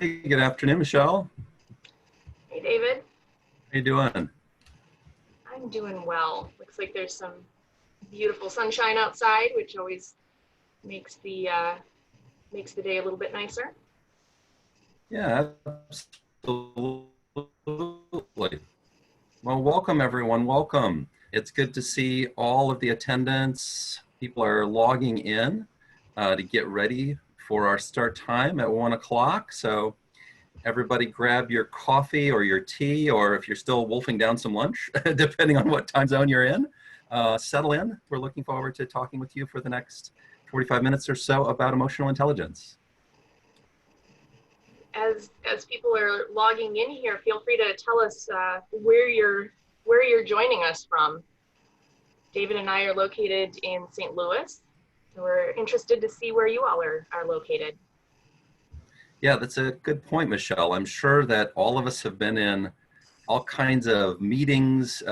Hey, good afternoon, Michelle. Hey, David. How you doing? I'm doing well. Looks like there's some beautiful sunshine outside, which always makes makes the day a little bit nicer. Yeah, absolutely. Well, welcome everyone. Welcome. It's good to see all of the attendants. People are logging in to get ready for our start time at 1 o'clock. So everybody grab your coffee or your tea, or if you're still wolfing down some lunch, depending on what time zone you're in, settle in. We're looking forward to talking with you for the next 45 minutes or so about emotional intelligence. As people are logging in here, feel free to tell us where you're joining us from. David and I are located in St. Louis, so we're interested to see where you all are located. Yeah, that's a good point, Michelle. I'm sure that all of us have been in all kinds of meetings,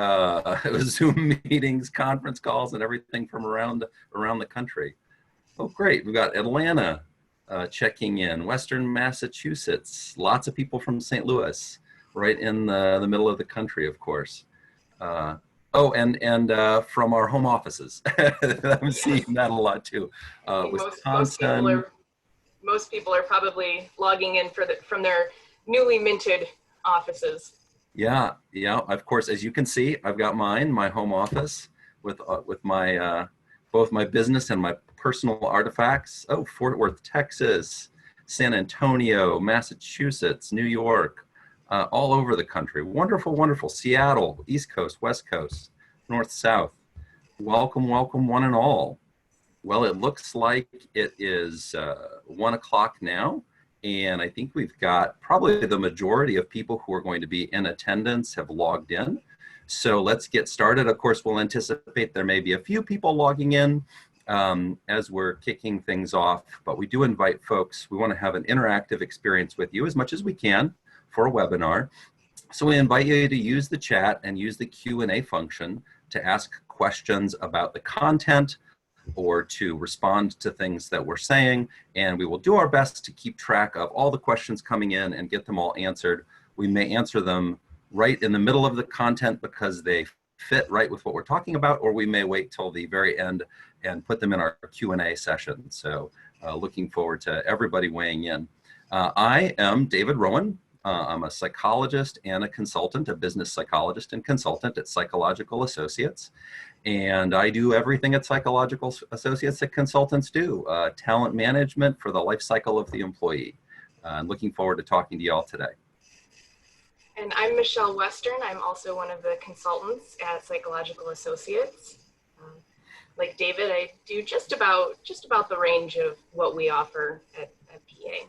Zoom meetings, conference calls, and everything from around the country. Oh, great. We've got Atlanta checking in, Western Massachusetts, lots of people from St. Louis, right in the middle of the country, of course. Uh, oh, and from our home offices. I'm seeing Yes, that a lot too. I think Wisconsin. most people are probably logging in from their newly minted offices. Yeah, yeah. Of course, as you can see, I've got my home office with my both my business and my personal artifacts. Oh, Fort Worth, Texas, San Antonio, Massachusetts, New York, all over the country. Wonderful, wonderful. Seattle, East Coast, West Coast, North, South. Welcome, welcome, one and all. Well, it looks like it is 1 o'clock now, and I think we've got probably the majority of people who are going to be in attendance have logged in. So let's get started. Of course, we'll anticipate there may be a few people logging in as we're kicking things off, but we do invite folks. We want to have an interactive experience with you as much as we can for a webinar. So we invite you to use the chat and use the Q&A function to ask questions about the content, or to respond to things that we're saying, and we will do our best to keep track of all the questions coming in and get them all answered. We may answer them right in the middle of the content because they fit right with what we're talking about, or we may wait till the very end and put them in our Q&A session. So looking forward to everybody weighing in. I am David Rowan. I'm a psychologist and a consultant, a business psychologist and consultant at Psychological Associates. And I do everything that Psychological Associates that consultants do, talent management for the life cycle of the employee. I'm looking forward to talking to you all today. And I'm Michelle Western. I'm also one of the consultants at Psychological Associates. Like David, I do just about the range of what we offer at PA.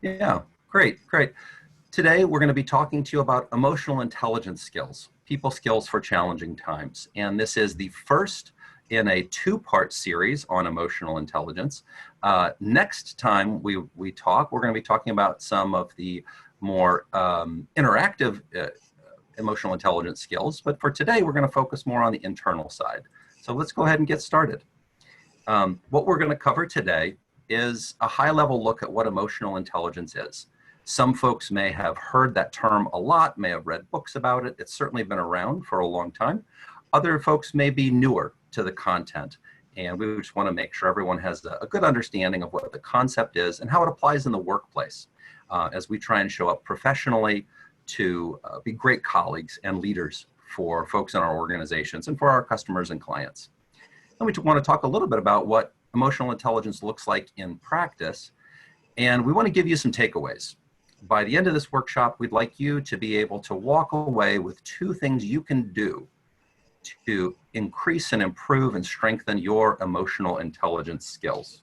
Yeah, great, great. Today, we're going to be talking to you about emotional intelligence skills, people skills for challenging times. And this is the first in a two-part series on emotional intelligence. Next time we talk, we're going to be talking about some of the more interactive emotional intelligence skills. But for today, we're going to focus more on the internal side. So let's go ahead and get started. What we're going to cover today is a high-level look at what emotional intelligence is. Some folks may have heard that term a lot, may have read books about it. It's certainly been around for a long time. Other folks may be newer to the content, and we just want to make sure everyone has a good understanding of what the concept is and how it applies in the workplace as we try and show up professionally to be great colleagues and leaders for folks in our organizations and for our customers and clients. Then we want to talk a little bit about what emotional intelligence looks like in practice, and we want to give you some takeaways. By the end of this workshop, we'd like you to be able to walk away with 2 things you can do to increase and improve and strengthen your emotional intelligence skills.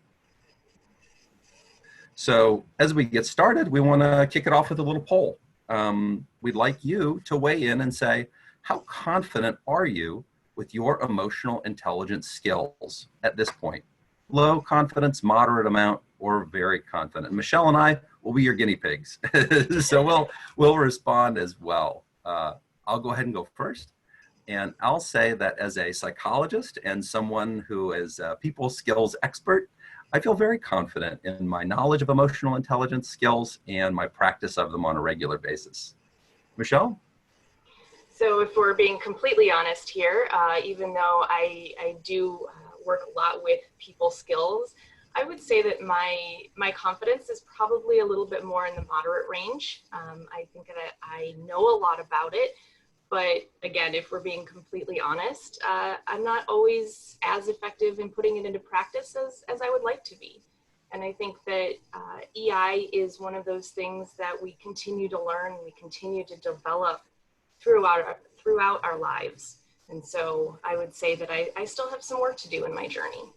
So as we get started, we want to kick it off with a little poll. We'd like you to weigh in and say, how confident are you with your emotional intelligence skills at this point? Low confidence, moderate amount, or very confident? Michelle and I will be your guinea pigs. So we'll respond as well. I'll go ahead and go first. And I'll say that as a psychologist and someone who is a people skills expert, I feel very confident in my knowledge of emotional intelligence skills and my practice of them on a regular basis. Michelle? So if we're being completely honest here, even though I do work a lot with people skills, I would say that my confidence is probably a little bit more in the moderate range. I think that I know a lot about it, but again, if we're being completely honest, I'm not always as effective in putting it into practice as I would like to be. And I think that EI is one of those things that we continue to learn, we continue to develop throughout our lives. And so I would say that I still have some work to do in my journey.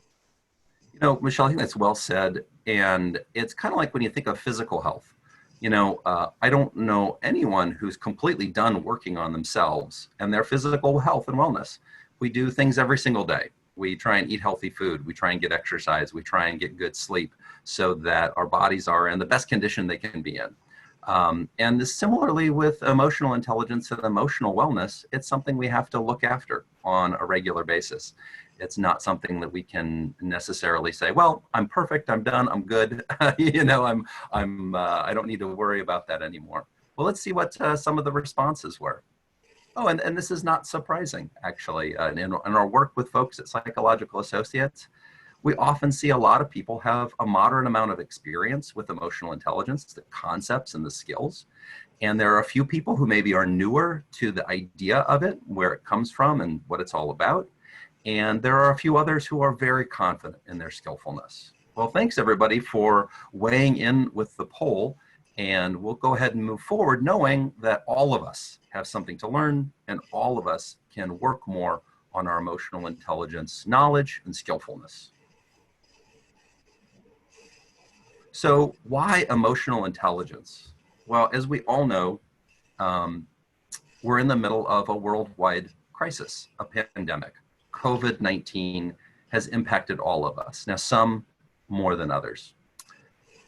You know, Michelle, I think that's well said. And it's kind of like when you think of physical health. I don't know anyone who's completely done working on themselves and their physical health and wellness. We do things every single day. We try and eat healthy food. We try and get exercise. We try and get good sleep so that our bodies are in the best condition they can be in. And similarly with emotional intelligence and emotional wellness, it's something we have to look after on a regular basis. It's not something that we can necessarily say, well, I'm perfect, I'm done, I'm good. I don't need to worry about that anymore. Well, let's see what some of the responses were. Oh, and this is not surprising, actually. In our work with folks at Psychological Associates, we often see a lot of people have a moderate amount of experience with emotional intelligence, the concepts and the skills. And there are a few people who maybe are newer to the idea of it, where it comes from and what it's all about. And there are a few others who are very confident in their skillfulness. Well, thanks everybody for weighing in with the poll. And we'll go ahead and move forward knowing that all of us have something to learn and all of us can work more on our emotional intelligence knowledge and skillfulness. So why emotional intelligence? Well, as we all know, we're in the middle of a worldwide crisis, a pandemic. COVID-19 has impacted all of us. Now, some more than others.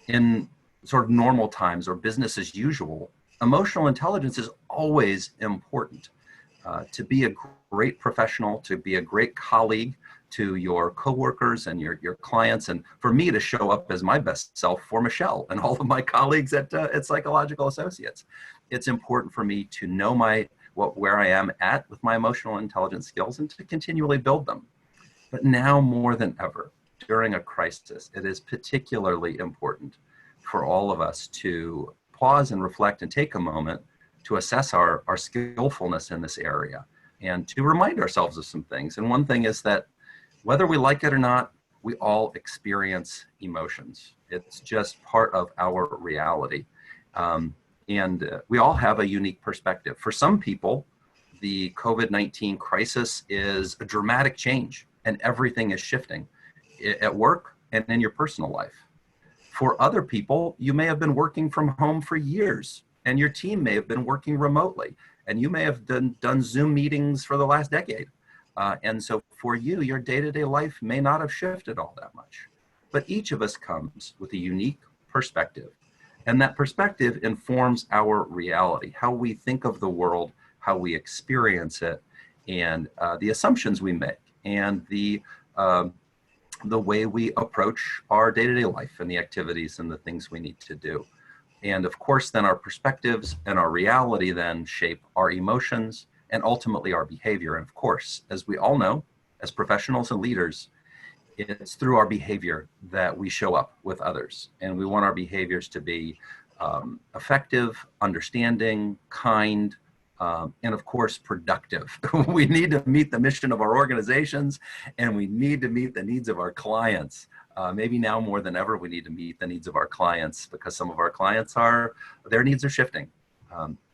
In sort of normal times or business as usual, emotional intelligence is always important. To be a great professional, to be a great colleague to your coworkers and your clients, and for me to show up as my best self for Michelle and all of my colleagues at Psychological Associates. It's important for me to know where I am at with my emotional intelligence skills and to continually build them. But now more than ever, during a crisis, it is particularly important for all of us to pause and reflect and take a moment to assess our skillfulness in this area and to remind ourselves of some things. And one thing is that whether we like it or not, we all experience emotions. It's just part of our reality. And we all have a unique perspective. For some people, the COVID-19 crisis is a dramatic change and everything is shifting at work and in your personal life. For other people, you may have been working from home for years and your team may have been working remotely and you may have done Zoom meetings for the last decade. And so for you, your day-to-day life may not have shifted all that much. But each of us comes with a unique perspective. And that perspective informs our reality, how we think of the world, how we experience it, and the assumptions we make, and the way we approach our day-to-day life and the activities and the things we need to do. And of course, then our perspectives and our reality then shape our emotions and ultimately our behavior. And of course, as we all know, as professionals and leaders, it's through our behavior that we show up with others. And we want our behaviors to be effective, understanding, kind, and of course, productive. We need to meet the mission of our organizations and we need to meet the needs of our clients. Maybe now more than ever, we need to meet the needs of our clients because some of our clients their needs are shifting.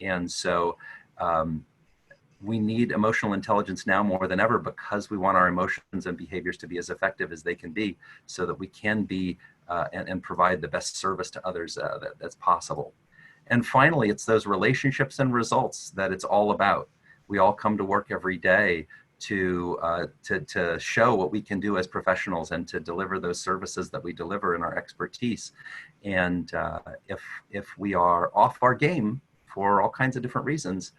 And so we need emotional intelligence now more than ever because we want our emotions and behaviors to be as effective as they can be so that we can be and provide the best service to others that's possible. And finally, it's those relationships and results that it's all about. We all come to work every day to show what we can do as professionals and to deliver those services that we deliver in our expertise. And if we are off our game for all kinds of different reasons,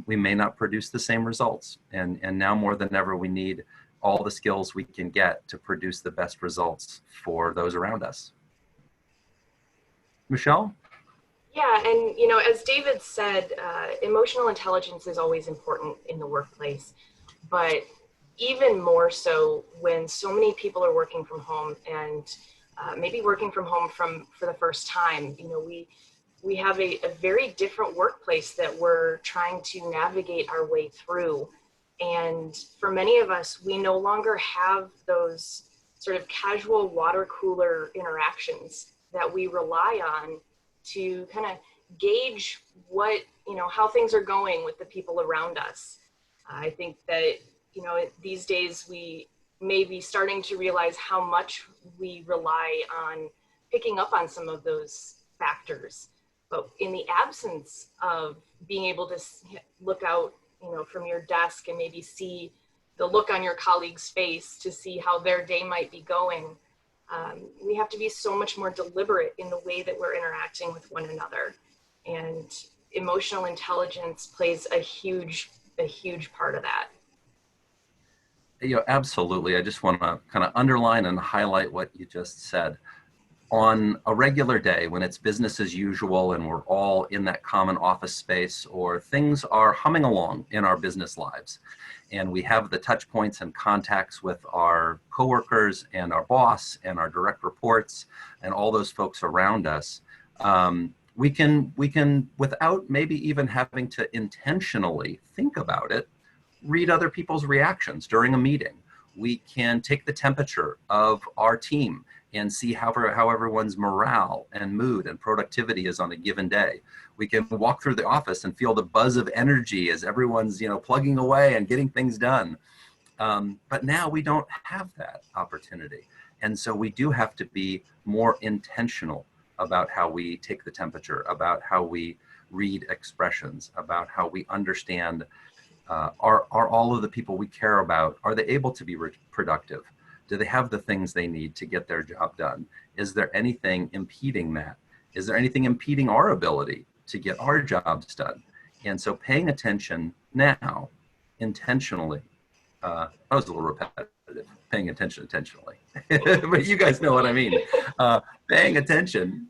we may not produce the same results. And now more than ever, we need all the skills we can get to produce the best results for those around us. Michelle? Yeah, and as David said, emotional intelligence is always important in the workplace, but even more so when so many people are working from home and maybe working from home for the first time. We have a very different workplace that we're trying to navigate our way through. And for many of us, we no longer have those sort of casual water cooler interactions that we rely on to kind of gauge how things are going with the people around us. I think that, these days we may be starting to realize how much we rely on picking up on some of those factors. But in the absence of being able to look out, from your desk and maybe see the look on your colleague's face to see how their day might be going, we have to be so much more deliberate in the way that we're interacting with one another. And emotional intelligence plays a huge part of that. Absolutely. I just want to kind of underline and highlight what you just said. On a regular day when it's business as usual and we're all in that common office space, or things are humming along in our business lives and we have the touch points and contacts with our coworkers and our boss and our direct reports and all those folks around us, we can, without maybe even having to intentionally think about it, read other people's reactions during a meeting. We can take the temperature of our team and see how everyone's morale and mood and productivity is on a given day. We can walk through the office and feel the buzz of energy as everyone's plugging away and getting things done. But now we don't have that opportunity. And so we do have to be more intentional about how we take the temperature, about how we read expressions, about how we understand are all of the people we care about, are they able to be productive? Do they have the things they need to get their job done? Is there anything impeding that? Is there anything impeding our ability to get our jobs done? And so paying attention now, intentionally, that was a little repetitive, paying attention intentionally, but you guys know what I mean. Paying attention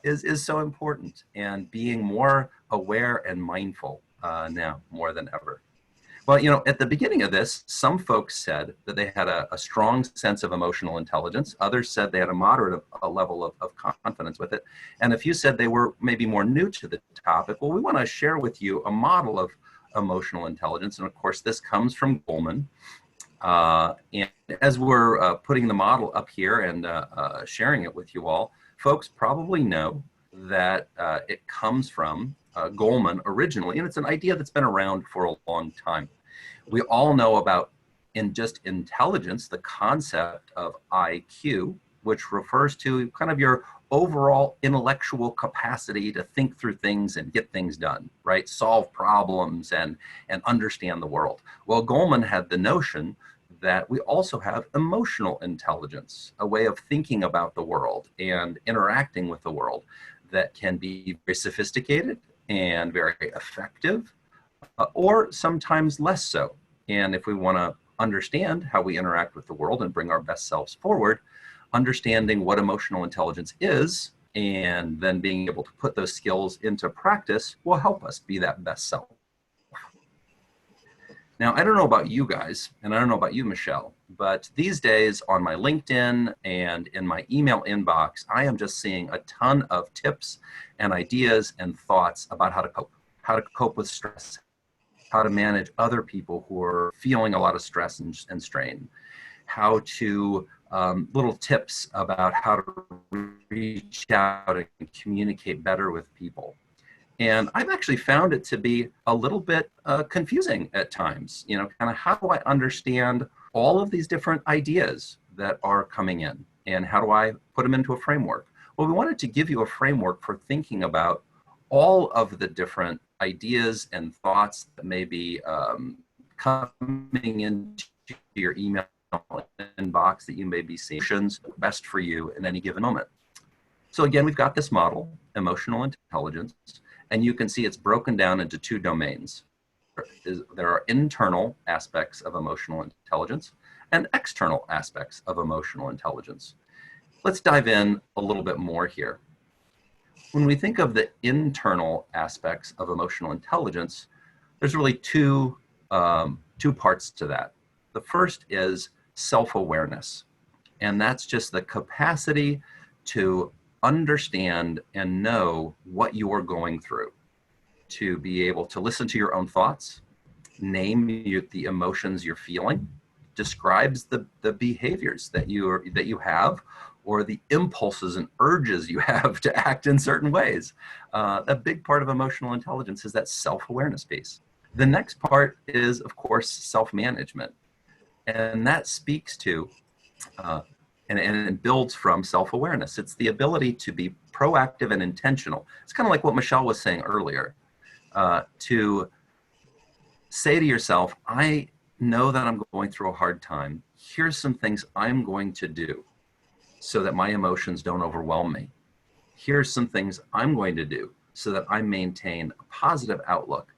is so important, and being more aware and mindful now more than ever. Well, at the beginning of this, some folks said that they had a strong sense of emotional intelligence. Others said they had a moderate level of confidence with it. And a few said they were maybe more new to the topic. Well, we want to share with you a model of emotional intelligence. And of course, this comes from Goleman. And as we're putting the model up here and sharing it with you all, folks probably know that it comes from Goleman originally, and it's an idea that's been around for a long time. We all know about, in just intelligence, the concept of IQ, which refers to kind of your overall intellectual capacity to think through things and get things done, right? Solve problems and understand the world. Well, Goleman had the notion that we also have emotional intelligence, a way of thinking about the world and interacting with the world that can be very sophisticated and very effective, or sometimes less so. And if we want to understand how we interact with the world and bring our best selves forward, understanding what emotional intelligence is and then being able to put those skills into practice will help us be that best self. Now, I don't know about you guys, and I don't know about you, Michelle, but these days on my LinkedIn and in my email inbox, I am just seeing a ton of tips and ideas and thoughts about how to cope with stress, how to manage other people who are feeling a lot of stress and strain, how to, little tips about how to reach out and communicate better with people. And I've actually found it to be a little bit confusing at times, kind of how do I understand all of these different ideas that are coming in, and how do I put them into a framework? Well, we wanted to give you a framework for thinking about all of the different ideas and thoughts that may be coming into your email inbox that you may be seeing best for you in any given moment. So again, we've got this model, emotional intelligence, and you can see it's broken down into two domains. There are internal aspects of emotional intelligence, and external aspects of emotional intelligence. Let's dive in a little bit more here. When we think of the internal aspects of emotional intelligence, there's really two parts to that. The first is self-awareness, and that's just the capacity to understand and know what you're going through, to be able to listen to your own thoughts, name the emotions you're feeling, describes the behaviors that you have, or the impulses and urges you have to act in certain ways. A big part of emotional intelligence is that self-awareness piece. The next part is, of course, self-management. And that speaks to, and it builds from self-awareness. It's the ability to be proactive and intentional. It's kind of like what Michelle was saying earlier, to say to yourself, I know that I'm going through a hard time. Here's some things I'm going to do so that my emotions don't overwhelm me. Here's some things I'm going to do so that I maintain a positive outlook,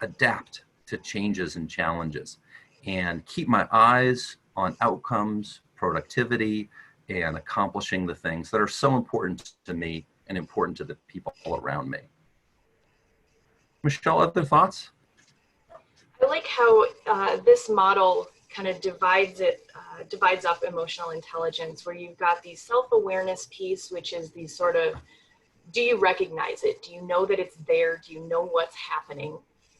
adapt to changes and challenges, and keep my eyes on outcomes, productivity, and accomplishing the things that are so important to me and important to the people around me. Michelle, other thoughts? I like how this model kind of divides up emotional intelligence, where you've got the self-awareness piece, which is the sort of, do you recognize it? Do you know that it's there? Do you know what's happening?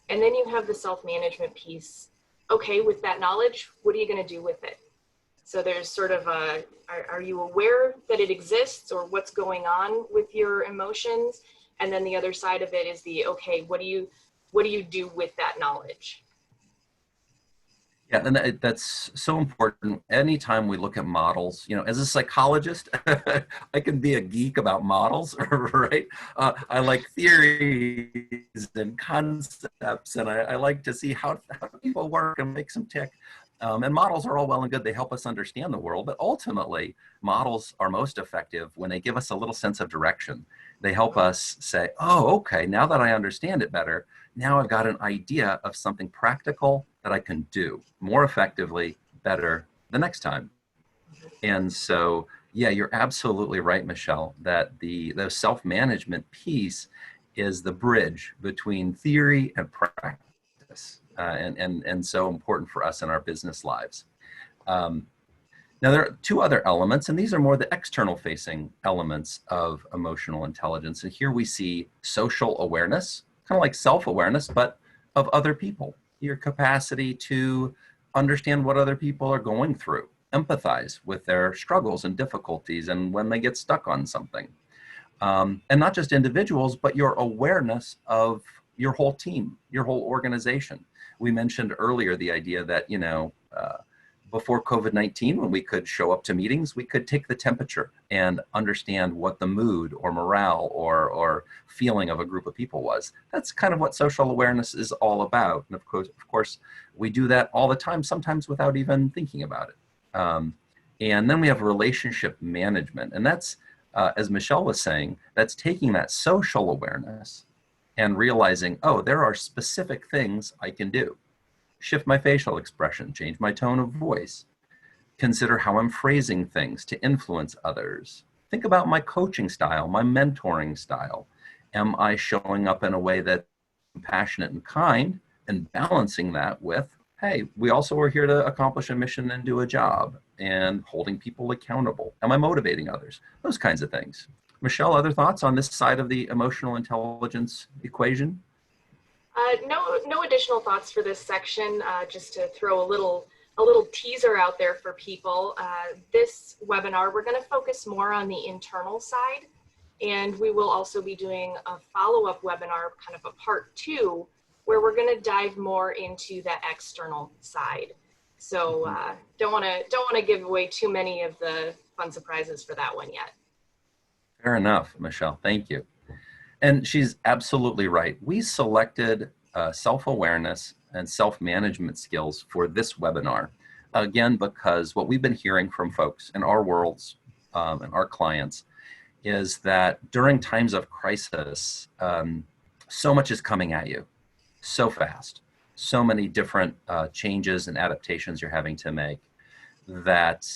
And then you have the self-management piece. Okay, with that knowledge, what are you going to do with it? So there's sort of are you aware that it exists, or what's going on with your emotions? And then the other side of it is the, okay, what do you do with that knowledge? Yeah, and that's so important. Anytime we look at models, as a psychologist, I can be a geek about models, right? I like theories and concepts, and I like to see how people work and make some tick. And models are all well and good. They help us understand the world, but ultimately, models are most effective when they give us a little sense of direction. They help us say, oh, okay, now that I understand it better, now I've got an idea of something practical that I can do more effectively, better the next time. And so, yeah, you're absolutely right, Michelle, that the self-management piece is the bridge between theory and practice, and so important for us in our business lives. Now, there are two other elements, and these are more the external facing elements of emotional intelligence. And here we see social awareness, kind of like self-awareness, but of other people. Your capacity to understand what other people are going through, empathize with their struggles and difficulties and when they get stuck on something. And not just individuals, but your awareness of your whole team, your whole organization. We mentioned earlier the idea that, before COVID-19, when we could show up to meetings, we could take the temperature and understand what the mood or morale or feeling of a group of people was. That's kind of what social awareness is all about. And of course, we do that all the time, sometimes without even thinking about it. And then we have relationship management. And that's, as Michelle was saying, that's taking that social awareness and realizing, oh, there are specific things I can do. Shift my facial expression, change my tone of voice, consider how I'm phrasing things to influence others. Think about my coaching style, my mentoring style. Am I showing up in a way that's compassionate and kind, and balancing that with, hey, we also are here to accomplish a mission and do a job, and holding people accountable. Am I motivating others? Those kinds of things. Michelle, other thoughts on this side of the emotional intelligence equation? No additional thoughts for this section. Just to throw a little teaser out there for people. This webinar, we're going to focus more on the internal side, and we will also be doing a follow-up webinar, kind of a part 2, where we're going to dive more into that external side. So don't want to give away too many of the fun surprises for that one yet. Fair enough, Michelle. Thank you. And she's absolutely right. We selected self-awareness and self-management skills for this webinar, again, because what we've been hearing from folks in our worlds and our clients is that during times of crisis, so much is coming at you so fast, so many different changes and adaptations you're having to make. that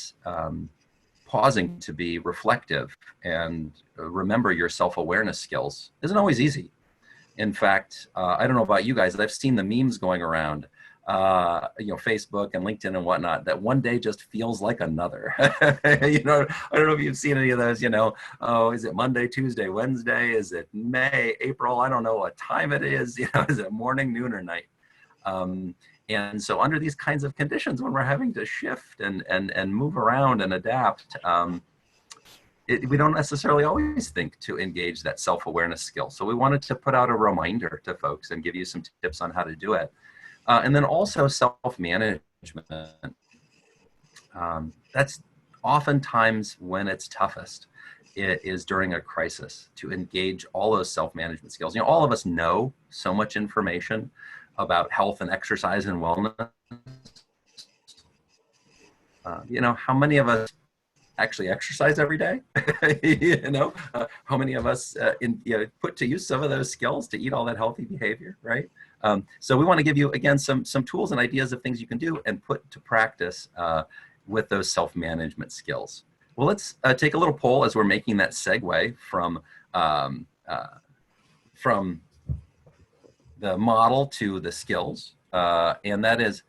pausing to be reflective and remember your self-awareness skills isn't always easy. In fact, I don't know about you guys, I've seen the memes going around, Facebook and LinkedIn and whatnot, that one day just feels like another. I don't know if you've seen any of those, oh, is it Monday, Tuesday, Wednesday? Is it May, April? I don't know what time it is. Is it morning, noon, or night? And so under these kinds of conditions, when we're having to shift and move around and adapt, we don't necessarily always think to engage that self-awareness skill. So we wanted to put out a reminder to folks and give you some tips on how to do it. And then also self-management. That's oftentimes when it's toughest. It is during a crisis to engage all those self-management skills. All of us know so much information about health and exercise and wellness. How many of us actually exercise every day? How many of us put to use some of those skills to eat all that healthy behavior, right? So we want to give you, again, some tools and ideas of things you can do and put to practice with those self-management skills. Well, let's take a little poll as we're making that segue from the model to the skills, and that is,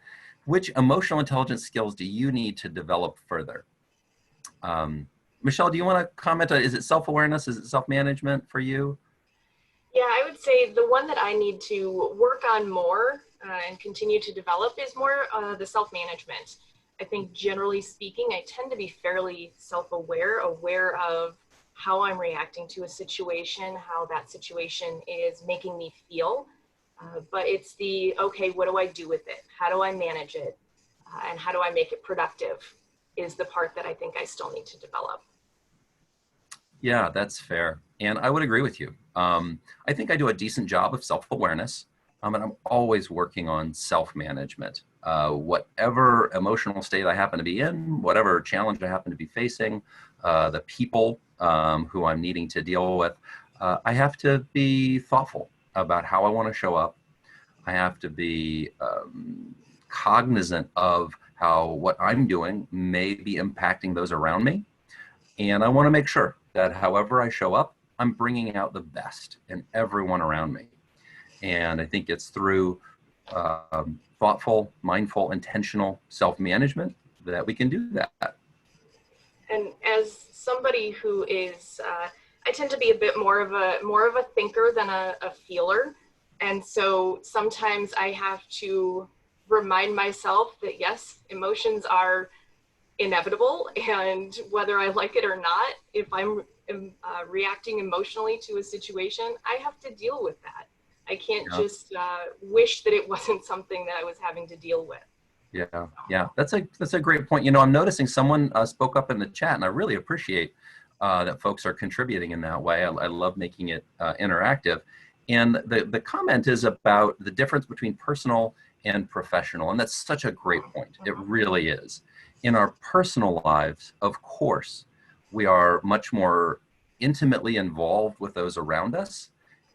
which emotional intelligence skills do you need to develop further? Michelle, do you want to comment on, is it self-awareness? Is it self-management for you? Yeah, I would say the one that I need to work on more and continue to develop is more the self-management. I think generally speaking, I tend to be fairly self-aware, aware of how I'm reacting to a situation, how that situation is making me feel. But it's the, okay, what do I do with it? How do I manage it? And how do I make it productive is the part that I think I still need to develop. Yeah, that's fair. And I would agree with you. I think I do a decent job of self-awareness, and I'm always working on self-management. Whatever emotional state I happen to be in, whatever challenge I happen to be facing, the people who I'm needing to deal with, I have to be thoughtful about how I want to show up. I have to be cognizant of how what I'm doing may be impacting those around me. And I want to make sure that however I show up, I'm bringing out the best in everyone around me. And I think it's through thoughtful, mindful, intentional self-management that we can do that. And as somebody who is, I tend to be a bit more of a thinker than a feeler. And so sometimes I have to remind myself that yes, emotions are inevitable, and whether I like it or not, if I'm reacting emotionally to a situation, I have to deal with that. I can't just wish that it wasn't something that I was having to deal with. Yeah, that's a great point. I'm noticing someone spoke up in the chat, and I really appreciate that folks are contributing in that way. I love making it interactive. And the comment is about the difference between personal and professional, and that's such a great point. It really is. In our personal lives, of course, we are much more intimately involved with those around us,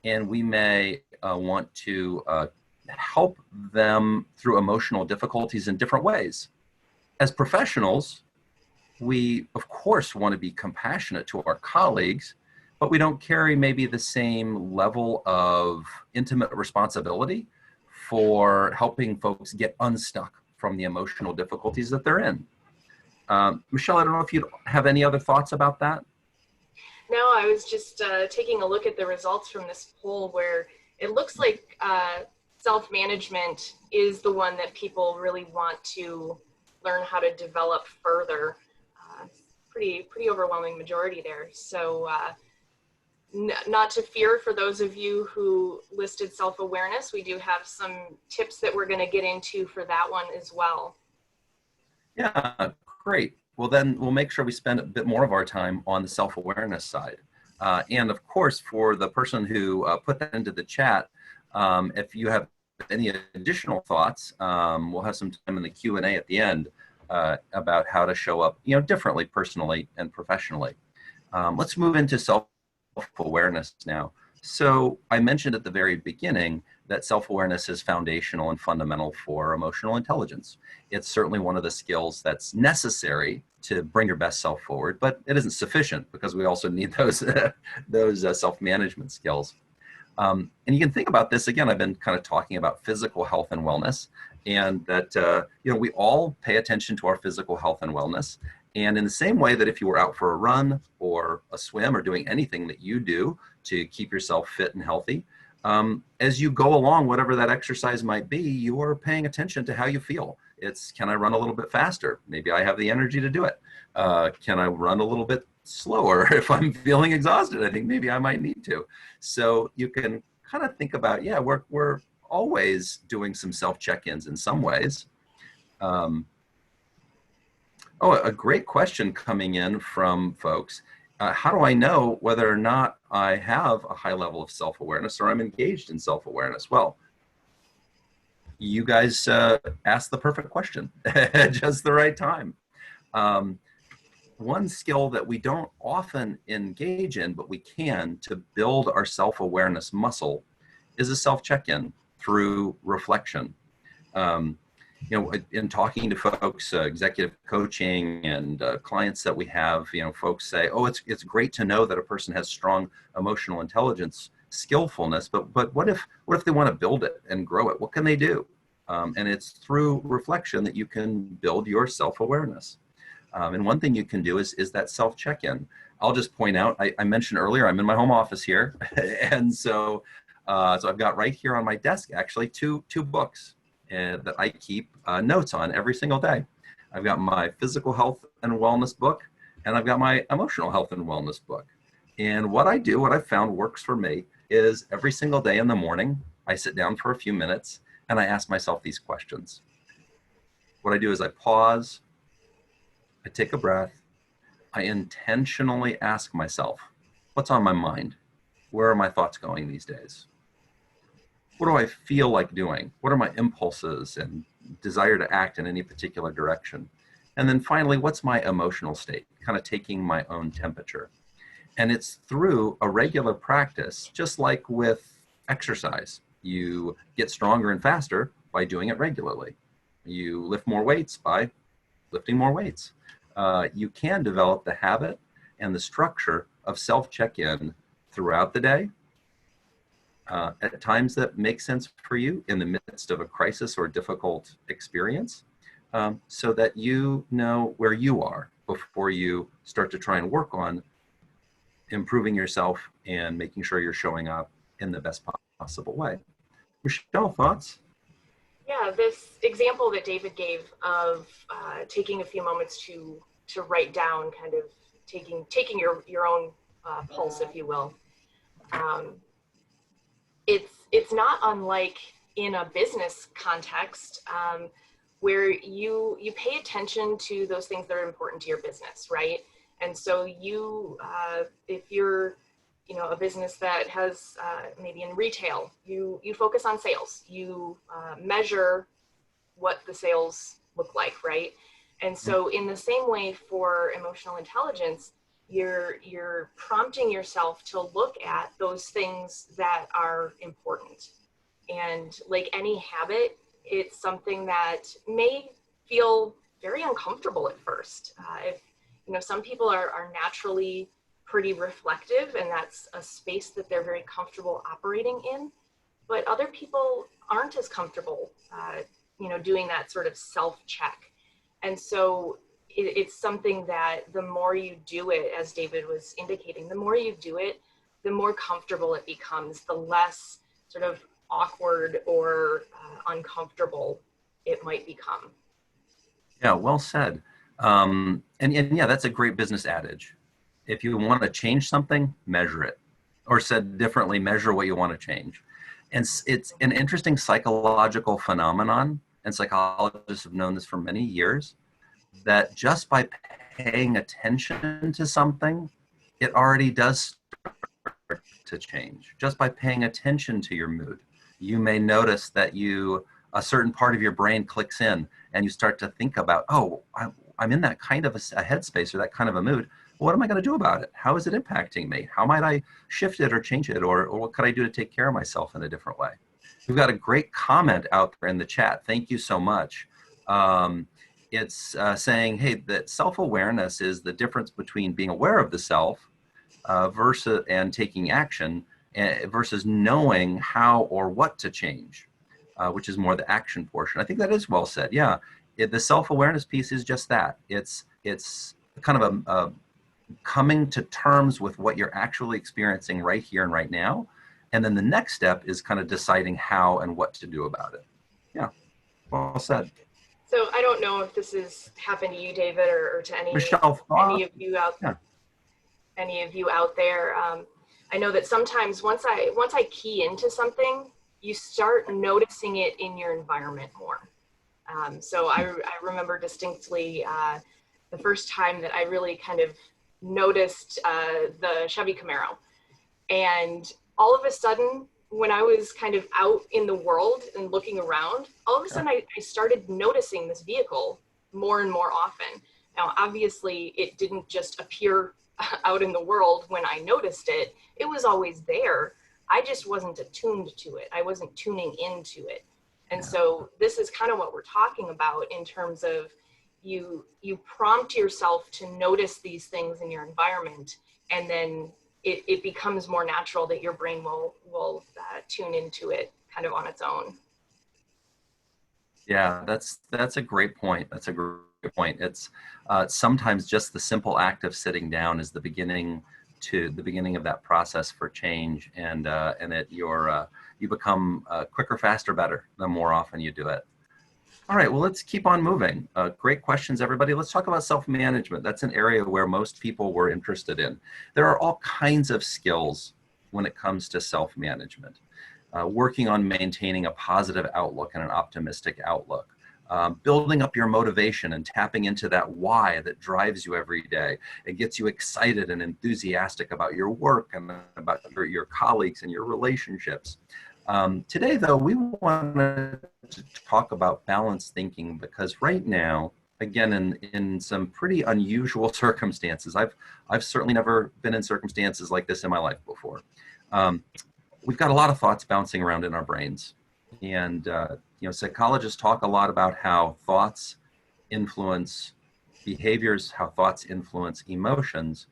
and we may want to help them through emotional difficulties in different ways. As professionals, we, of course, want to be compassionate to our colleagues, but we don't carry maybe the same level of intimate responsibility for helping folks get unstuck from the emotional difficulties that they're in. Michelle, I don't know if you have any other thoughts about that? No, I was just taking a look at the results from this poll where it looks like self-management is the one that people really want to learn how to develop further. Pretty overwhelming majority there. So not to fear for those of you who listed self-awareness, we do have some tips that we're going to get into for that one as well. Yeah, great. Well, then we'll make sure we spend a bit more of our time on the self-awareness side. And of course, for the person who put that into the chat, if you have any additional thoughts, we'll have some time in the Q&A at the end about how to show up, differently, personally and professionally. Let's move into self-awareness now. So I mentioned at the very beginning that self-awareness is foundational and fundamental for emotional intelligence. It's certainly one of the skills that's necessary to bring your best self forward, but it isn't sufficient because we also need those self-management skills. And you can think about this again. I've been kind of talking about physical health and wellness, and that we all pay attention to our physical health and wellness. And in the same way that if you were out for a run or a swim or doing anything that you do to keep yourself fit and healthy, as you go along, whatever that exercise might be, you are paying attention to how you feel. It's, can I run a little bit faster? Maybe I have the energy to do it. Can I run a little bit slower if I'm feeling exhausted? I think maybe I might need to. So you can kind of think about, yeah, we're always doing some self-check-ins in some ways. A great question coming in from folks. How do I know whether or not I have a high level of self-awareness or I'm engaged in self-awareness? Well, you guys asked the perfect question at just the right time. One skill that we don't often engage in, but we can to build our self-awareness muscle, is a self-check-in through reflection. In talking to folks, executive coaching and clients that we have, folks say, oh, it's great to know that a person has strong emotional intelligence, skillfulness, but what if they want to build it and grow it? What can they do? And it's through reflection that you can build your self-awareness. And one thing you can do is that self-check-in. I'll just point out, I mentioned earlier, I'm in my home office here. And so I've got right here on my desk, actually, two books that I keep notes on every single day. I've got my physical health and wellness book, and I've got my emotional health and wellness book. And what I've found works for me is every single day in the morning, I sit down for a few minutes and I ask myself these questions. What I do is I pause, I take a breath, I intentionally ask myself, what's on my mind? Where are my thoughts going these days? What do I feel like doing? What are my impulses and desire to act in any particular direction? And then finally, what's my emotional state? Kind of taking my own temperature. And it's through a regular practice, just like with exercise. You get stronger and faster by doing it regularly. You lift more weights by lifting more weights. You can develop the habit and the structure of self-check-in throughout the day, at times that make sense for you in the midst of a crisis or difficult experience, so that you know where you are before you start to try and work on improving yourself and making sure you're showing up in the best possible way. Michelle, thoughts? Yeah, this example that David gave of taking a few moments to write down, kind of taking your own pulse, if you will. It's not unlike in a business context, where you pay attention to those things that are important to your business, right? And so if you're a business that has maybe in retail, you focus on sales. You measure what the sales look like, right? And so in the same way for emotional intelligence, you're prompting yourself to look at those things that are important. And like any habit, it's something that may feel very uncomfortable at first. Some people are naturally pretty reflective, and that's a space that they're very comfortable operating in, but other people aren't as comfortable, doing that sort of self-check. And so it's something that the more you do it, as David was indicating, the more you do it, the more comfortable it becomes, the less sort of awkward or uncomfortable it might become. Yeah, well said. And yeah, that's a great business adage. If you want to change something, measure it. Or said differently, measure what you want to change. And it's an interesting psychological phenomenon, and psychologists have known this for many years, that just by paying attention to something, it already does start to change. Just by paying attention to your mood, you may notice that a certain part of your brain clicks in and you start to think about, oh, I'm in that kind of a headspace or that kind of a mood. What am I going to do about it? How is it impacting me? How might I shift it or change it? Or what could I do to take care of myself in a different way? we've got a great comment out there in the chat. Thank you so much. It's saying, hey, that self-awareness is the difference between being aware of the self versus and taking action versus knowing how or what to change, which is more the action portion. I think that is well said. Yeah, the self-awareness piece is just that. It's kind of a coming to terms with what you're actually experiencing right here and right now. And then the next step is kind of deciding how and what to do about it. Yeah, well said. So I don't know if this has happened to you, David, or to Michelle, any of you out there. I know that sometimes once I key into something, you start noticing it in your environment more. So I remember distinctly the first time that I really kind of noticed the Chevy Camaro, and all of a sudden, when I was kind of out in the world and looking around, all of a sudden I started noticing this vehicle more and more often. Now, obviously, it didn't just appear out in the world when I noticed it. It was always there. I just wasn't attuned to it. I wasn't tuning into it. And so this is kind of what we're talking about in terms of you prompt yourself to notice these things in your environment, and then it becomes more natural that your brain will tune into it kind of on its own. Yeah, that's a great point. That's a great point. It's sometimes just the simple act of sitting down is the beginning of that process for change, and you become quicker, faster, better the more often you do it. All right, well, let's keep on moving. Great questions, everybody. Let's talk about self-management. That's an area where most people were interested in. There are all kinds of skills when it comes to self-management. Working on maintaining a positive outlook and an optimistic outlook. Building up your motivation and tapping into that why that drives you every day. It gets you excited and enthusiastic about your work and about your colleagues and your relationships. Today, though, we wanted to talk about balanced thinking because right now, again, in some pretty unusual circumstances, I've certainly never been in circumstances like this in my life before. We've got a lot of thoughts bouncing around in our brains, and psychologists talk a lot about how thoughts influence behaviors, how thoughts influence emotions.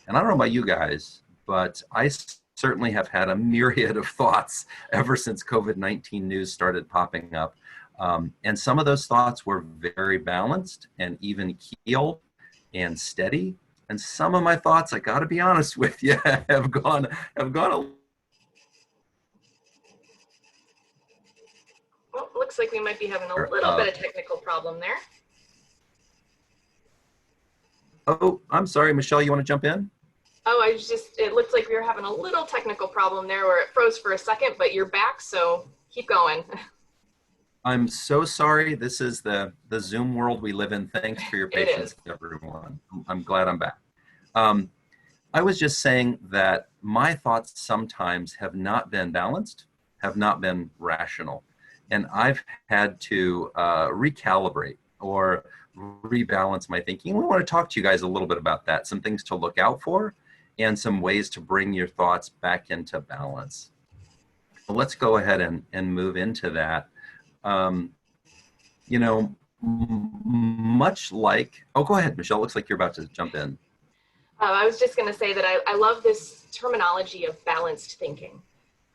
And I don't know about you guys, but I certainly have had a myriad of thoughts ever since COVID-19 news started popping up. And some of those thoughts were very balanced and even keeled and steady. And some of my thoughts, I gotta be honest with you, have gone a Well, looks like we might be having a little bit of technical problem there. Oh, I'm sorry, Michelle, you want to jump in? Oh, it looked like we were having a little technical problem there where it froze for a second, but you're back, so keep going. I'm so sorry. This is the Zoom world we live in. Thanks for your patience, everyone. I'm glad I'm back. I was just saying that my thoughts sometimes have not been balanced, have not been rational. And I've had to recalibrate or rebalance my thinking. We want to talk to you guys a little bit about that, some things to look out for and some ways to bring your thoughts back into balance. So let's go ahead and move into that. Much like, oh, go ahead, Michelle. Looks like you're about to jump in. I was just going to say that I love this terminology of balanced thinking.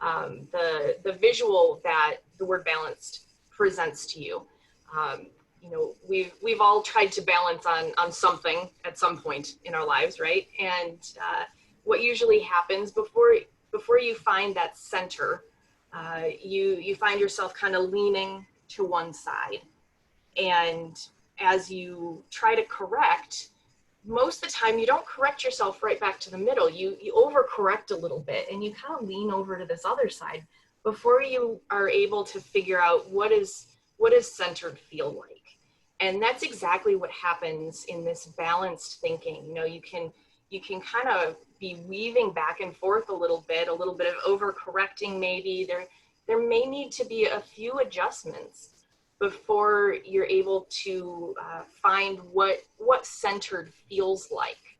The visual that the word balanced presents to you. We've all tried to balance on something at some point in our lives, right? And what usually happens before you find that center, you find yourself kind of leaning to one side. And as you try to correct, most of the time you don't correct yourself right back to the middle. You overcorrect a little bit and you kind of lean over to this other side before you are able to figure out what is centered feel like. And that's exactly what happens in this balanced thinking. You can kind of be weaving back and forth a little bit of overcorrecting maybe. There may need to be a few adjustments before you're able to find what centered feels like.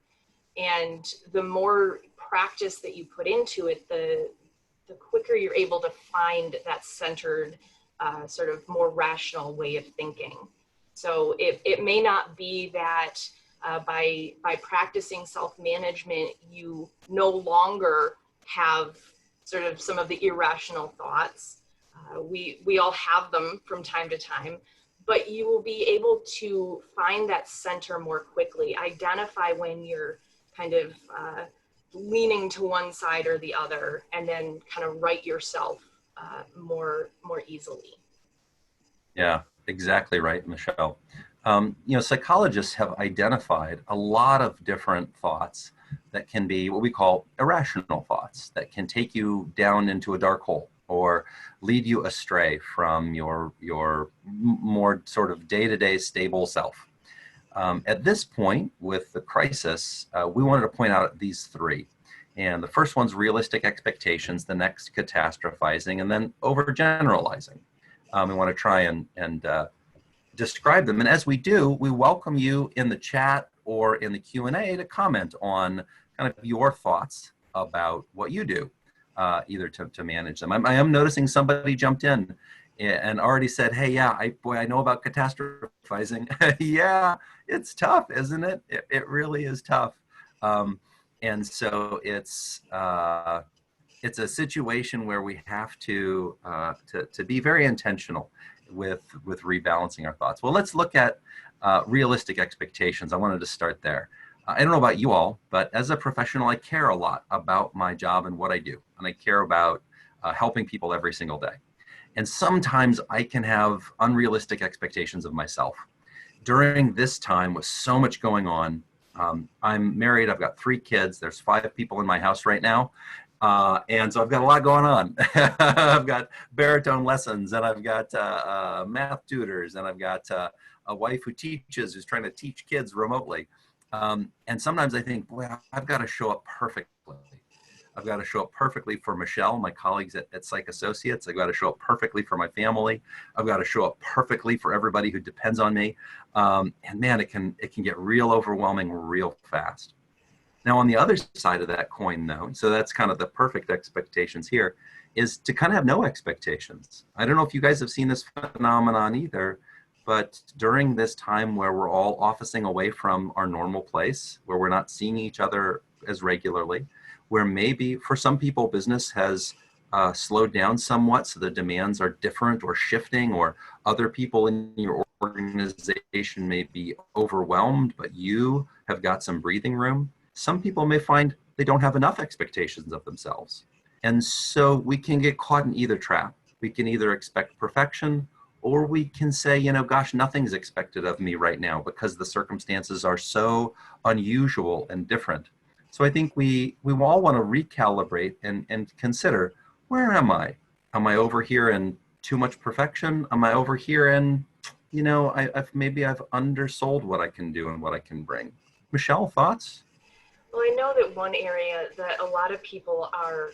And the more practice that you put into it, the the quicker you're able to find that centered, sort of more rational way of thinking. So it may not be that by practicing self-management, you no longer have sort of some of the irrational thoughts. We all have them from time to time, but you will be able to find that center more quickly, identify when you're kind of leaning to one side or the other, and then kind of right yourself more easily. Yeah, exactly right, Michelle. Psychologists have identified a lot of different thoughts that can be what we call irrational thoughts that can take you down into a dark hole or lead you astray from your more sort of day-to-day stable self. At this point with the crisis, we wanted to point out these three. And the first one's realistic expectations, the next catastrophizing, and then overgeneralizing. We want to try and describe them. And as we do, we welcome you in the chat or in the Q&A to comment on kind of your thoughts about what you do, either to manage them. I am noticing somebody jumped in and already said, hey, yeah, I know about catastrophizing. Yeah, it's tough, isn't it? It really is tough. And so it's a situation where we have to be very intentional with rebalancing our thoughts. Well, let's look at realistic expectations. I wanted to start there. I don't know about you all, but as a professional, I care a lot about my job and what I do. And I care about helping people every single day. And sometimes I can have unrealistic expectations of myself. During this time with so much going on, I'm married, I've got 3 kids, there's 5 people in my house right now. And so I've got a lot going on. I've got baritone lessons, and I've got math tutors, and I've got a wife who teaches, who's trying to teach kids remotely. And sometimes I think, boy, I've got to show up perfectly. I've got to show up perfectly for Michelle, my colleagues at Psych Associates. I've got to show up perfectly for my family. I've got to show up perfectly for everybody who depends on me. And man, it can get real overwhelming real fast. Now, on the other side of that coin, though, so that's kind of the perfect expectations here, is to kind of have no expectations. I don't know if you guys have seen this phenomenon either, but during this time where we're all officing away from our normal place, where we're not seeing each other as regularly, where maybe for some people business has slowed down somewhat, so the demands are different or shifting, or other people in your organization may be overwhelmed, but you have got some breathing room. Some people may find they don't have enough expectations of themselves. And so we can get caught in either trap. We can either expect perfection, or we can say, gosh, nothing's expected of me right now because the circumstances are so unusual and different. So I think we all want to recalibrate and consider, where am I? Am I over here in too much perfection? Am I over here in, maybe I've undersold what I can do and what I can bring? Michelle, thoughts? Well, I know that one area that a lot of people are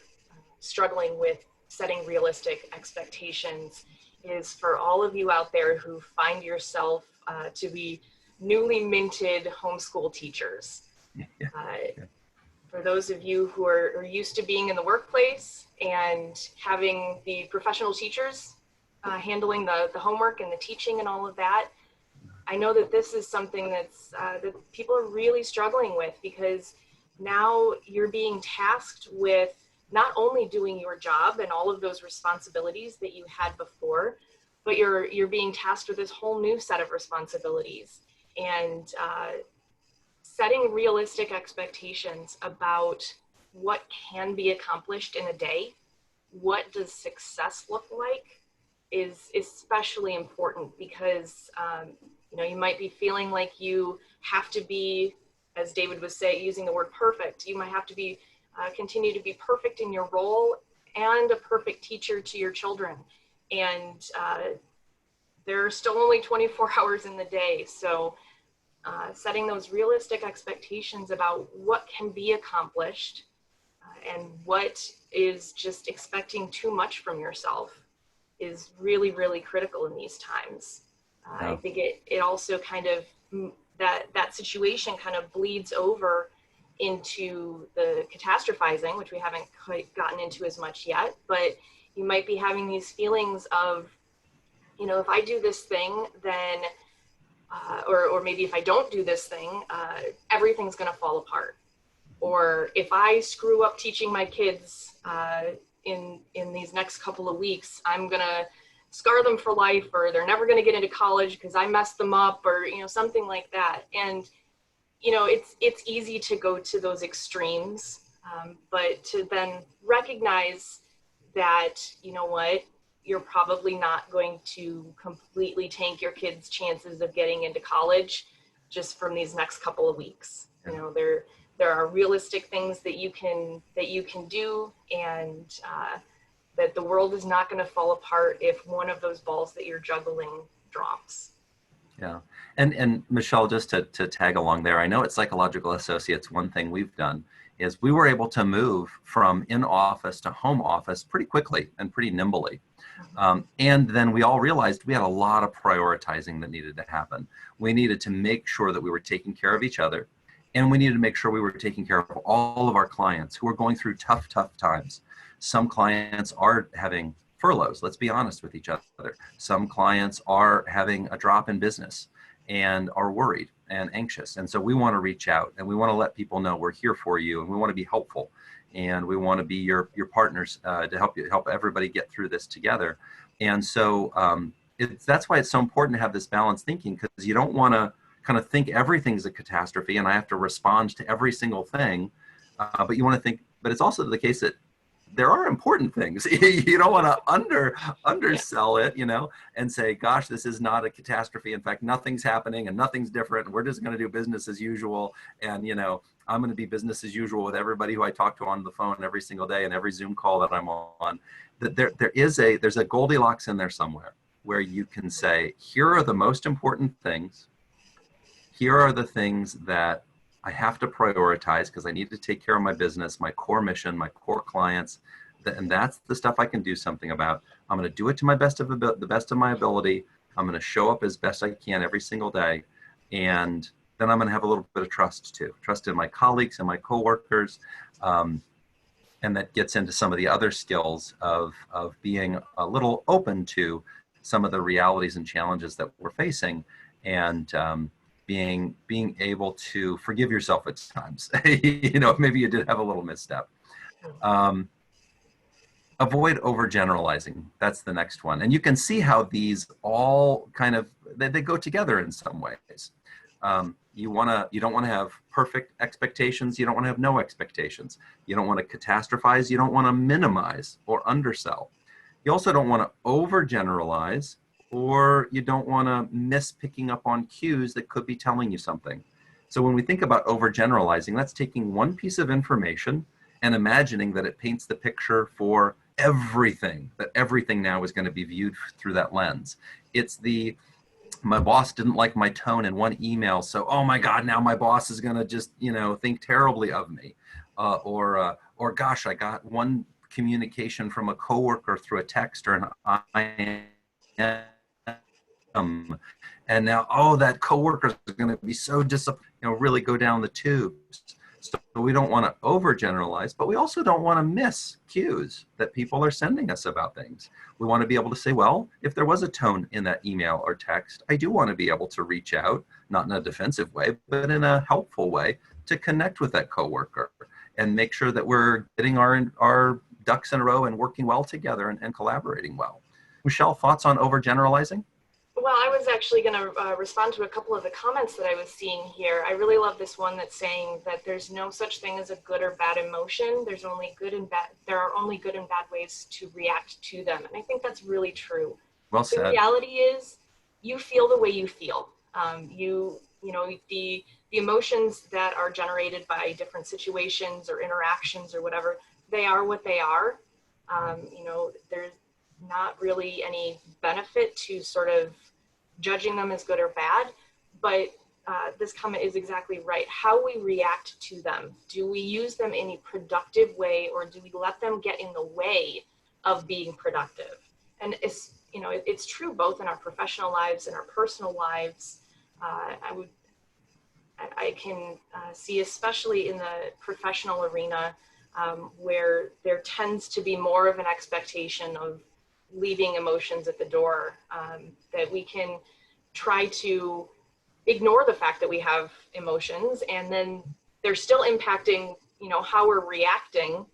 struggling with setting realistic expectations is for all of you out there who find yourself to be newly minted homeschool teachers. Yeah. For those of you who are used to being in the workplace and having the professional teachers handling the homework and the teaching and all of that, I know that this is something that people are really struggling with, because now you're being tasked with not only doing your job and all of those responsibilities that you had before, but you're being tasked with this whole new set of responsibilities. And setting realistic expectations about what can be accomplished in a day, what does success look like, is especially important, because you might be feeling like you have to be, as David was saying, using the word perfect, you might have to be continue to be perfect in your role and a perfect teacher to your children. And there are still only 24 hours in the day. So setting those realistic expectations about what can be accomplished and what is just expecting too much from yourself is really, really critical in these times. I think it also kind of, that situation kind of bleeds over into the catastrophizing, which we haven't quite gotten into as much yet, but you might be having these feelings of, you know, if I do this thing, then, or maybe if I don't do this thing, everything's going to fall apart. Or if I screw up teaching my kids in these next couple of weeks, I'm going to scar them for life, or they're never going to get into college because I messed them up, or, you know, something like that. And, you know, it's easy to go to those extremes, but to then recognize that, you know what, you're probably not going to completely tank your kids' chances of getting into college just from these next couple of weeks. You know, there are realistic things that you can do, and that the world is not going to fall apart if one of those balls that you're juggling drops. Yeah. And Michelle, just to tag along there, I know at Psychological Associates, one thing we've done is we were able to move from in-office to home office pretty quickly and pretty nimbly. And then we all realized we had a lot of prioritizing that needed to happen. We needed to make sure that we were taking care of each other, and we needed to make sure we were taking care of all of our clients who are going through tough times. Some clients are having furloughs, let's be honest with each other. Some clients are having a drop in business and are worried and anxious. And so we want to reach out, and we want to let people know we're here for you, and we want to be helpful, and we want to be your partners to help everybody get through this together. And so that's why it's so important to have this balanced thinking, because you don't want to kind of think everything's a catastrophe and I have to respond to every single thing. But you want to think, but it's also the case that there are important things. You don't want to undersell it, you know, and say, gosh, this is not a catastrophe. In fact, nothing's happening and nothing's different. And we're just going to do business as usual. And, you know, I'm going to be business as usual with everybody who I talk to on the phone every single day and every Zoom call that I'm on. That there's a Goldilocks in there somewhere where you can say, here are the most important things. Here are the things that I have to prioritize because I need to take care of my business, my core mission, my core clients, and that's the stuff I can do something about. I'm going to do it to the best of my ability. I'm going to show up as best I can every single day, and then I'm going to have a little bit of trust too, trust in my colleagues and my coworkers, and that gets into some of the other skills of being a little open to some of the realities and challenges that we're facing, and being able to forgive yourself at times. You know, maybe you did have a little misstep. Avoid overgeneralizing. That's the next one. And you can see how these all kind of, they go together in some ways. You don't want to have perfect expectations. You don't want to have no expectations. You don't want to catastrophize. You don't want to minimize or undersell. You also don't want to overgeneralize, or you don't want to miss picking up on cues that could be telling you something. So when we think about overgeneralizing, that's taking one piece of information and imagining that it paints the picture for everything, that everything now is going to be viewed through that lens. It's my boss didn't like my tone in one email, so, oh my God, now my boss is going to just, you know, think terribly of me. Or gosh, I got one communication from a coworker through a text or an and now, oh, that coworker is going to be so disappointed, you know, really go down the tubes. So we don't want to overgeneralize, but we also don't want to miss cues that people are sending us about things. We want to be able to say, well, if there was a tone in that email or text, I do want to be able to reach out, not in a defensive way, but in a helpful way, to connect with that coworker and make sure that we're getting our ducks in a row and working well together and collaborating well. Michelle, thoughts on overgeneralizing? Well, I was actually going to respond to a couple of the comments that I was seeing here. I really love this one that's saying that there's no such thing as a good or bad emotion. There are only good and bad ways to react to them. And I think that's really true. Well said. The reality is you feel the way you feel. You know, the emotions that are generated by different situations or interactions or whatever, they are what they are. You know, there's not really any benefit to sort of judging them as good or bad, but this comment is exactly right. How we react to them. Do we use them in a productive way, or do we let them get in the way of being productive? And it's, you know, it's true both in our professional lives and our personal lives. I I can see, especially in the professional arena, where there tends to be more of an expectation of leaving emotions at the door, that we can try to ignore the fact that we have emotions, and then they're still impacting, how we're reacting.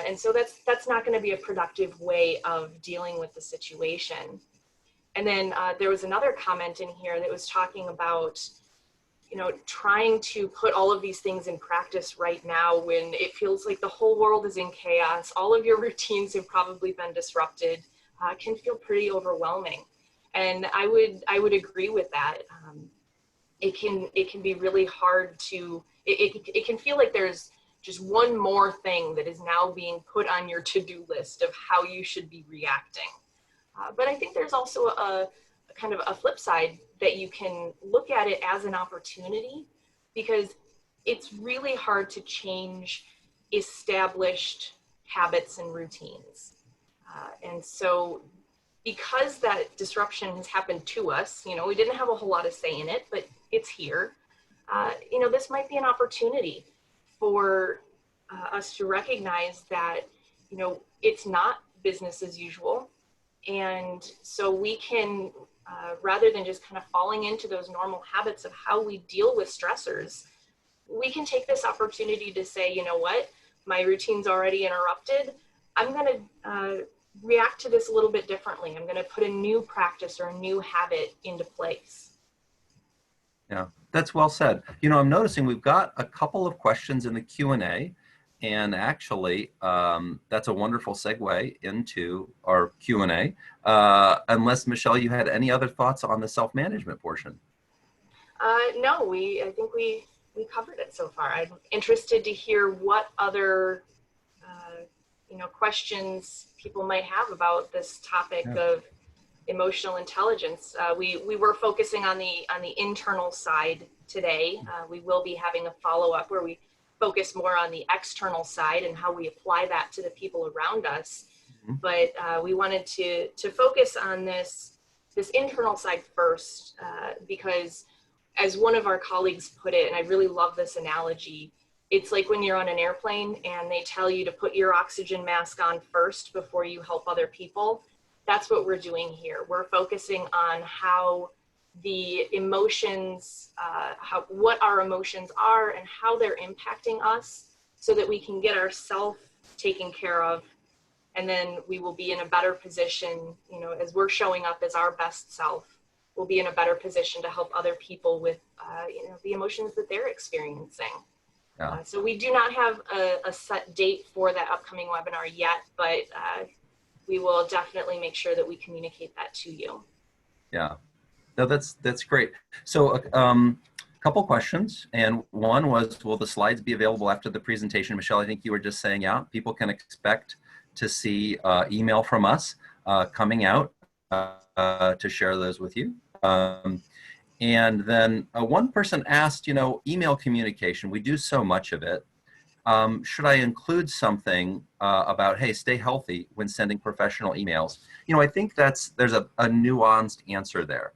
And so that's not going to be a productive way of dealing with the situation. And then there was another comment in here that was talking about, trying to put all of these things in practice right now when it feels like the whole world is in chaos. All of your routines have probably been disrupted. Can feel pretty overwhelming. And I would agree with that. It can be really hard to, it can feel like there's just one more thing that is now being put on your to-do list of how you should be reacting. But I think there's also a kind of a flip side that you can look at it as an opportunity, because it's really hard to change established habits and routines. And so because that disruption has happened to us, we didn't have a whole lot of say in it, but it's here. This might be an opportunity for us to recognize that, it's not business as usual. And so we can, rather than just kind of falling into those normal habits of how we deal with stressors, we can take this opportunity to say, you know what, my routine's already interrupted. I'm going to react to this a little bit differently. I'm going to put a new practice or a new habit into place. Yeah, that's well said. I'm noticing we've got a couple of questions in the Q&A, and actually that's a wonderful segue into our Q&A. Unless, Michelle, you had any other thoughts on the self-management portion? No, I think we covered it so far. I'm interested to hear what other questions people might have about this topic of emotional intelligence. We were focusing on the internal side today. We will be having a follow-up where we focus more on the external side and how we apply that to the people around us. Mm-hmm. But we wanted to focus on this internal side first, because as one of our colleagues put it, and I really love this analogy, it's like when you're on an airplane and they tell you to put your oxygen mask on first before you help other people. That's what we're doing here. We're focusing on how the emotions, what our emotions are and how they're impacting us, so that we can get ourselves taken care of. And then we will be in a better position, as we're showing up as our best self, we'll be in a better position to help other people with, the emotions that they're experiencing. Yeah. So we do not have a set date for that upcoming webinar yet, but we will definitely make sure that we communicate that to you. Yeah, no, that's great. So a couple questions, and one was, will the slides be available after the presentation? Michelle, I think you were just saying, yeah, people can expect to see email from us coming out to share those with you. And then one person asked, email communication, we do so much of it. Should I include something about, hey, stay healthy when sending professional emails? I think there's a nuanced answer there.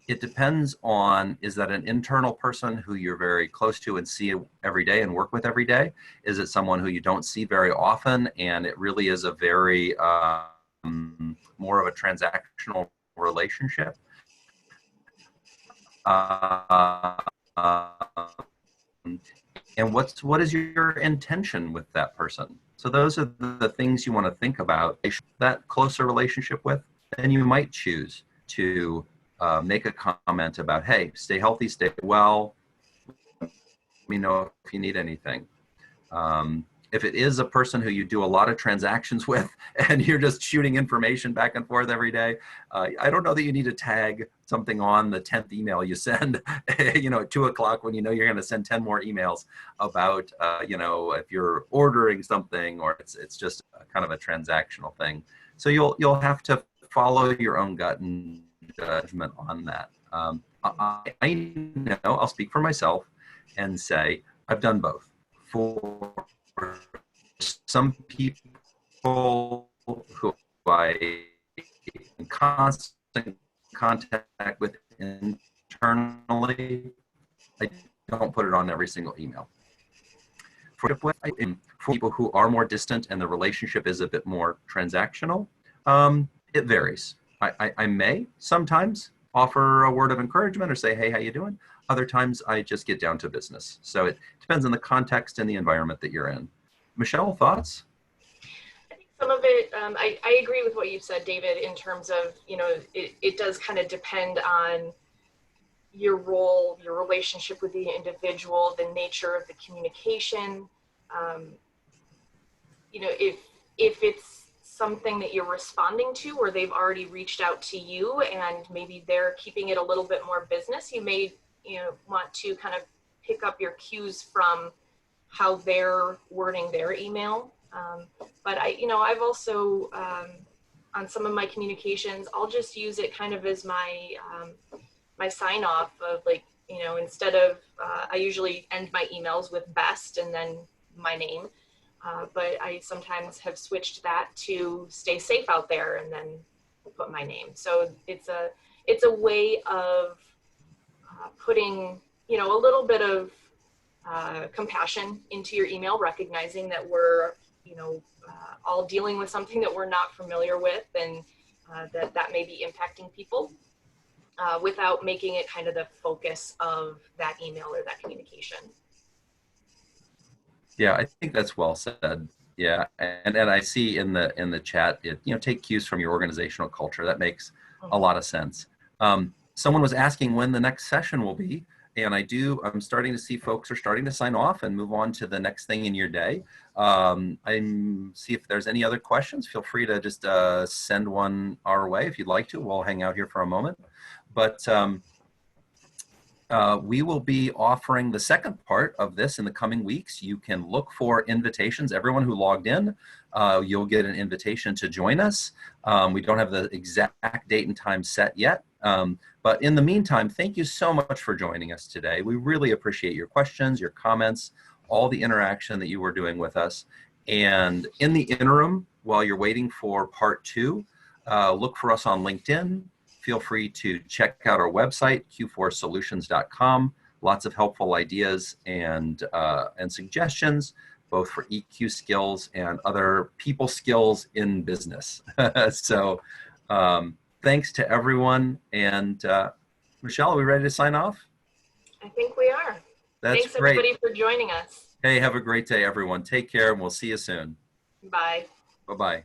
It depends on, is that an internal person who you're very close to and see every day and work with every day? Is it someone who you don't see very often and it really is a very more of a transactional relationship? And what is your intention with that person? So those are the things you want to think about. That closer relationship with, then you might choose to make a comment about, hey, stay healthy, stay well. Let me know if you need anything. If it is a person who you do a lot of transactions with and you're just shooting information back and forth every day, I don't know that you need to tag something on the 10th email you send, at 2 o'clock when you're going to send 10 more emails about, if you're ordering something or it's just kind of a transactional thing. So you'll have to follow your own gut and judgment on that. I know, I'll speak for myself and say, I've done both. For some people who I am constant contact with internally, I don't put it on every single email. For people who are more distant and the relationship is a bit more transactional, it varies. I may sometimes offer a word of encouragement or say, hey, how you doing? Other times I just get down to business. So it depends on the context and the environment that you're in. Michelle, thoughts? I think some of it, I agree with what you said, David, in terms of, it does kind of depend on your role, your relationship with the individual, the nature of the communication. If it's something that you're responding to or they've already reached out to you and maybe they're keeping it a little bit more business, you may want to kind of pick up your cues from how they're wording their email. But I've also on some of my communications, I'll just use it kind of as my my sign off of like, instead of I usually end my emails with best and then my name. But I sometimes have switched that to stay safe out there and then put my name. So it's a way of putting, a little bit of compassion into your email, recognizing that we're, all dealing with something that we're not familiar with and that may be impacting people without making it kind of the focus of that email or that communication. Yeah, I think that's well said. Yeah, and I see in the chat, take cues from your organizational culture. That makes a lot of sense. Someone was asking when the next session will be, and I'm starting to see folks are starting to sign off and move on to the next thing in your day. See if there's any other questions. Feel free to just send one our way if you'd like to. We'll hang out here for a moment, but. We will be offering the second part of this in the coming weeks. You can look for invitations. Everyone who logged in, you'll get an invitation to join us. We don't have the exact date and time set yet. But in the meantime, thank you so much for joining us today. We really appreciate your questions, your comments, all the interaction that you were doing with us. And in the interim, while you're waiting for part 2, look for us on LinkedIn. Feel free to check out our website, q4solutions.com. Lots of helpful ideas and suggestions, both for EQ skills and other people skills in business. So thanks to everyone. And Michelle, are we ready to sign off? I think we are. Thanks great. Everybody for joining us. Hey, have a great day, everyone. Take care, and we'll see you soon. Bye. Bye-bye.